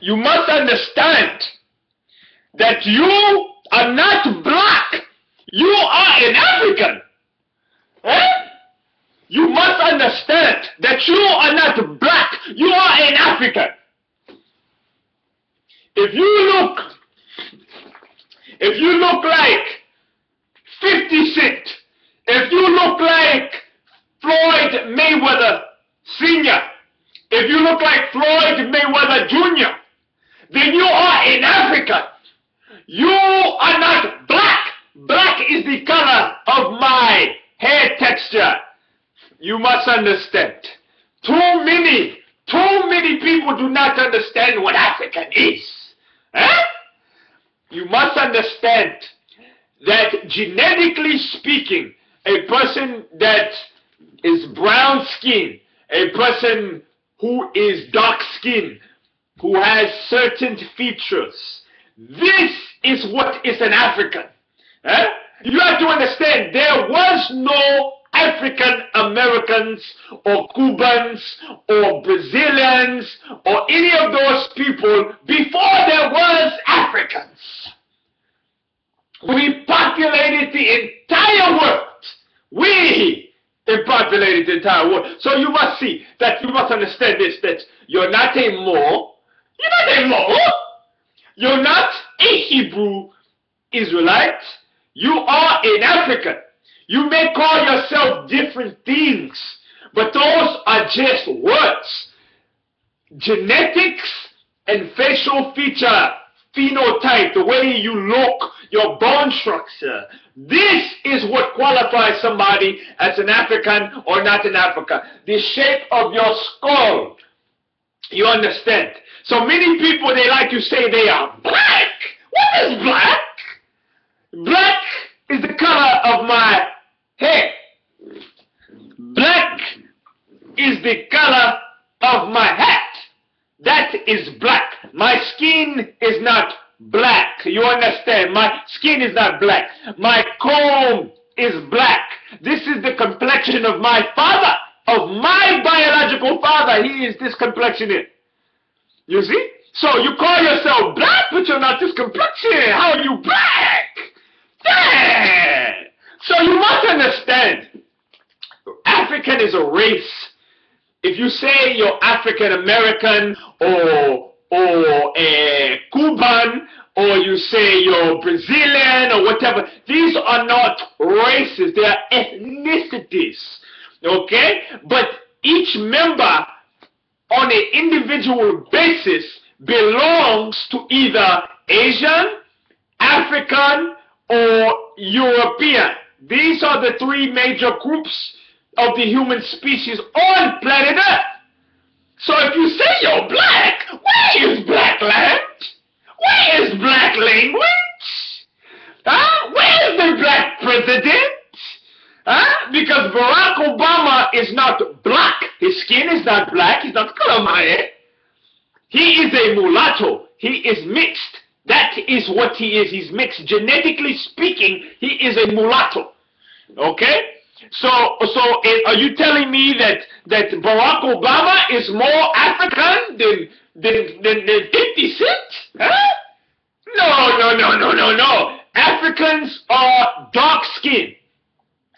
You must understand that you are not black. You are an African. Eh? You must understand that you are not black. You are an African. If you look like 50 Cent, if you look like Floyd Mayweather Sr., if you look like Floyd Mayweather Jr., then you are an African. You are not black. Black is the color of my hair texture. You must understand. Too many people do not understand what African is. Huh? You must understand that genetically speaking, a person that is brown skinned, a person who is dark skinned, who has certain features, this is what is an African. Huh? You have to understand there was no African Americans or Cubans or Brazilians or any of those people before there was Africans. We populated the entire world. We populated the entire world. So you must see that, you must understand this, that you're not a Moor. You're not a Moor. You're not a Hebrew Israelite. You are an African. You may call yourself different things, but those are just words. Genetics and facial feature, phenotype, the way you look, your bone structure, this is what qualifies somebody as an African or not an African. The shape of your skull. You understand? So many people, they like to say they are black. What is black? Black is the color of my hair. Black is the color of my hat. That is black. My skin is not black. You understand? My skin is not black. My comb is black. This is the complexion of my father, of my biological father. He is this complexion in. You see? So you call yourself black, but you're not this complexion. How are you black? Yeah. So you must understand, African is a race. If you say you're African American or a Cuban, or you say you're Brazilian or whatever, these are not races, they are ethnicities. Okay? But each member on an individual basis belongs to either Asian, African, or European. These are the three major groups of the human species on planet Earth. So if you say you're black, where is black land? Where is black language? Huh? Where is the black president? Huh? Because Barack Obama is not black. His skin is not black. He's not color of my hair. He is a mulatto. He is mixed. That is what he is. He's mixed. Genetically speaking, he is a mulatto. Okay? So are you telling me that Barack Obama is more African than 50 Cent? Huh? No. Africans are dark skinned.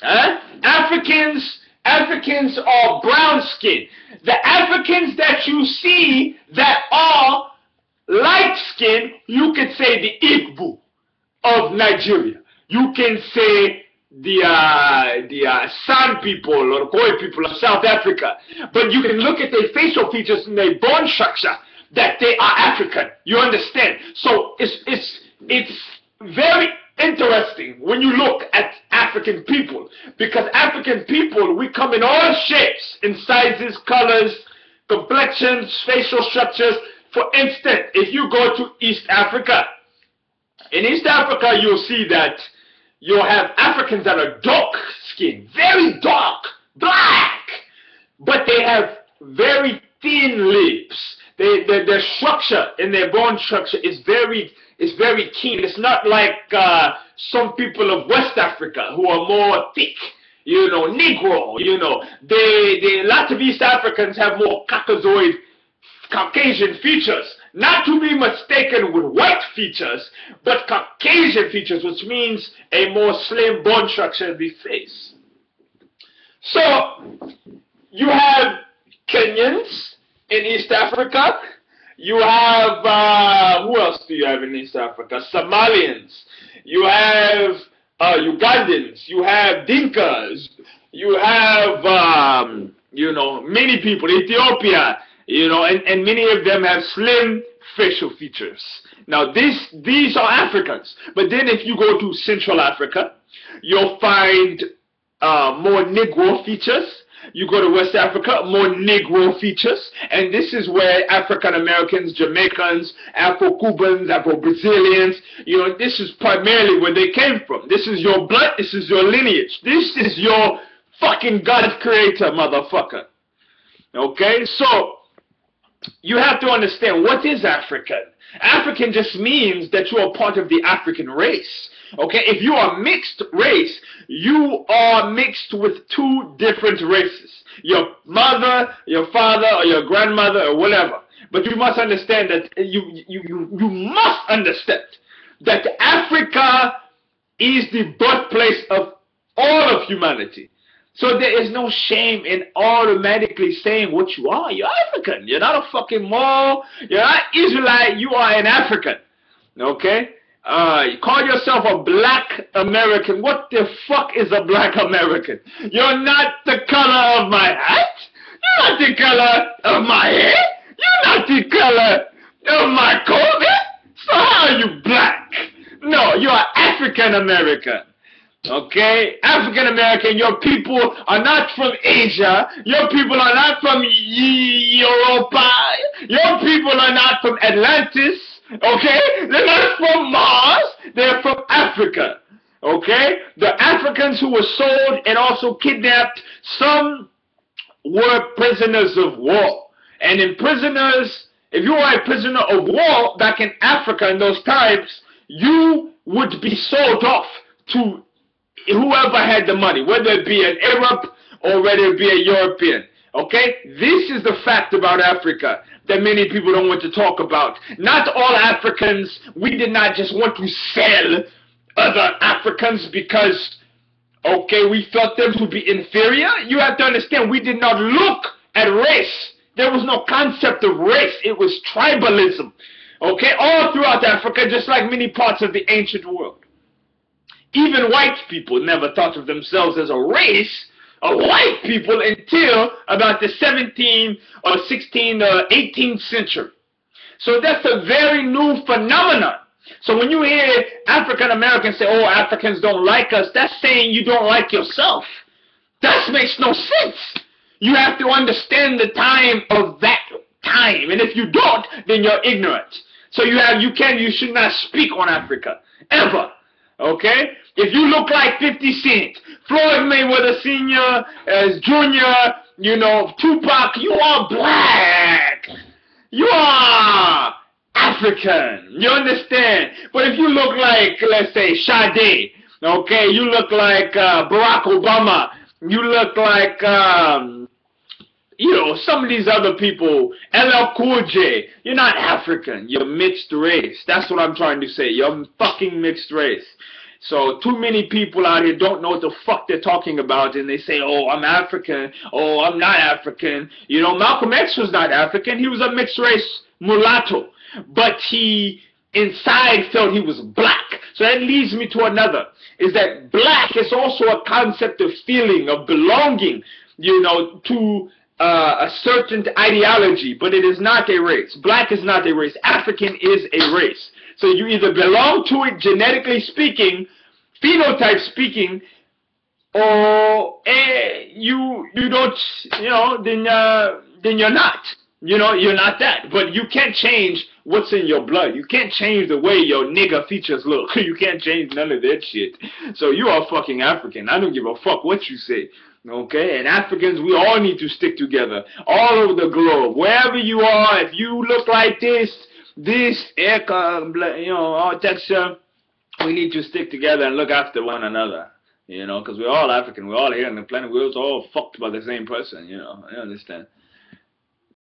Huh? Africans are brown skinned. The Africans that you see that are light skinned, you can say the Igbo of Nigeria. You can say the San people or the Khoi people of South Africa. But you can look at their facial features and their bone structure that they are African. You understand? So it's very interesting when you look at African people, because African people, we come in all shapes, in sizes, colors, complexions, facial structures. For instance, if you go to East Africa, in East Africa you'll see that you'll have Africans that are dark skinned, very dark, black, but they have very thin lips. Their structure and their bone structure is very keen. It's not like some people of West Africa who are more thick, you know, Negro, you know. Lots of East Africans have more Caucasian features Not to be mistaken with white features, but Caucasian features, which means a more slim bone structure in the face. So, you have Kenyans in East Africa. You have, who else do you have in East Africa? Somalians. You have Ugandans. You have Dinkas. You have, you know, many people. Ethiopia, you know, and many of them have slim facial features. Now, these are Africans. But then if you go to Central Africa, you'll find more Negro features. You go to West Africa, more Negro features, and this is where African Americans, Jamaicans, Afro-Cubans, Afro-Brazilians, you know, this is primarily where they came from. This is your blood, this is your lineage, this is your fucking God creator, motherfucker. Okay, so you have to understand, what is African? African just means that you are part of the African race. Okay, if you are mixed race, you are mixed with two different races. Your mother, your father, or your grandmother, or whatever. But you must understand that you must understand that Africa is the birthplace of all of humanity. So there is no shame in automatically saying what you are. You're African. You're not a fucking Moor. You're not Israelite. You are an African. Okay? You call yourself a black American. What the fuck is a black American? You're not the color of my hat. You're not the color of my hair. You're not the color of my clothing. So how are you black? No, you are African American. Okay? African American, your people are not from Asia. Your people are not from Europa. Your people are not from Atlantis. Okay? They're not from Mars. They're from Africa. Okay? The Africans who were sold and also kidnapped, some were prisoners of war. And in prisoners, if you were a prisoner of war back in Africa in those times, you would be sold off to whoever had the money, whether it be an Arab or whether it be a European. Okay? This is the fact about Africa that many people don't want to talk about. Not all Africans, we did not just want to sell other Africans because, okay, we felt them to be inferior. You have to understand, we did not look at race. There was no concept of race. It was tribalism. Okay? All throughout Africa, just like many parts of the ancient world. Even white people never thought of themselves as a race of white people until about the 17th or 16th or 18th century. So that's a very new phenomenon. So when you hear African Americans say, oh, Africans don't like us, that's saying you don't like yourself. That makes no sense. You have to understand the time of that time. And if you don't, then you're ignorant. So you should not speak on Africa, ever. Okay? If you look like 50 Cent, Floyd Mayweather Sr., as Jr., you know, Tupac, you are black. You are African. You understand? But if you look like, let's say, Sade, okay, you look like Barack Obama, you look like, you know, some of these other people, LL Cool J, you're not African. You're mixed race. That's what I'm trying to say. You're fucking mixed race. So too many people out here don't know what the fuck they're talking about, and they say, oh, I'm African, oh, I'm not African. You know, Malcolm X was not African. He was a mixed race mulatto, but he inside felt he was black. So that leads me to another, is that black is also a concept of feeling, of belonging, you know, to a certain ideology, but it is not a race. Black is not a race. African is a race. So you either belong to it genetically speaking, phenotype speaking, or you don't, you know, then you're not. You know, you're not that. But you can't change what's in your blood. You can't change the way your nigger features look. You can't change none of that shit. So you are fucking African. I don't give a fuck what you say. Okay? And Africans, we all need to stick together. All over the globe. Wherever you are, if you look like this, you know, all texture, we need to stick together and look after one another. You know, because we're all African. We're all here on the planet. We're all fucked by the same person. You know, I understand.